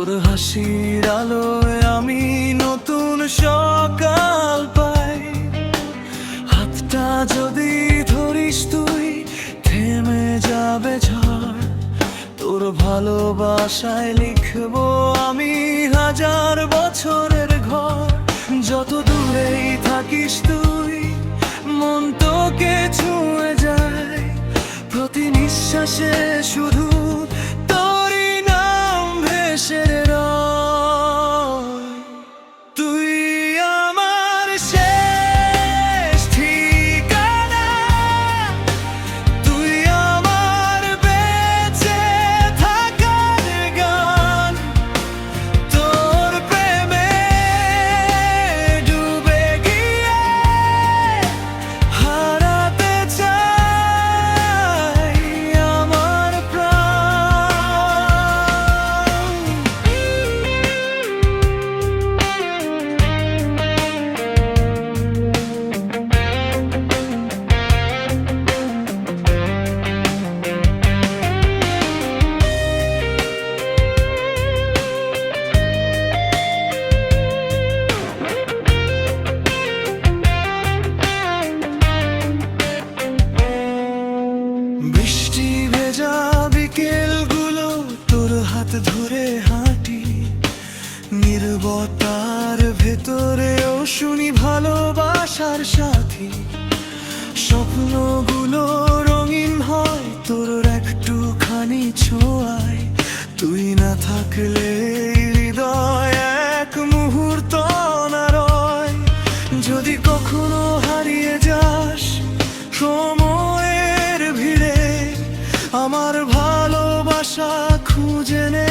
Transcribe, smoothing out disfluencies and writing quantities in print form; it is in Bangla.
তোর হাসির আলোয় আমি নতুন সকাল পাই। হাতটা যদি ধরিস তুই থেমে যাবে ঝড়। তোর ভালোবাসায় লিখবো আমি হাজার বছরের ঘর। যত দূরেই থাকিস তুই মন তোকে ছুঁয়ে যায়। প্রতি নিঃশ্বাসে শুধু তোরই নাম ভেসে রয়। তুই আমার শেষ ঠিকানা, তুই আমার বেঁচে থাকার গান। তোর প্রেমে ডুবে গিয়ে হারাতে চাই আমার প্রাণ। বৃষ্টি ভেজা বিকেলগুলো তোর হাত ধরে হাঁটি। নীরবতার ভেতরেও শুনি ভালোবাসার সাথী। স্বপ্নগুলো রঙিন হয় তোর একটুখানি ছোঁয়ায়। তুই না থাকলে হৃদয় এক মুহূর্ত না রয়। যদি কখনো হারিয়ে যাস সময়ের ভিড়ে, আমার ভালোবাসা খুঁজে নে।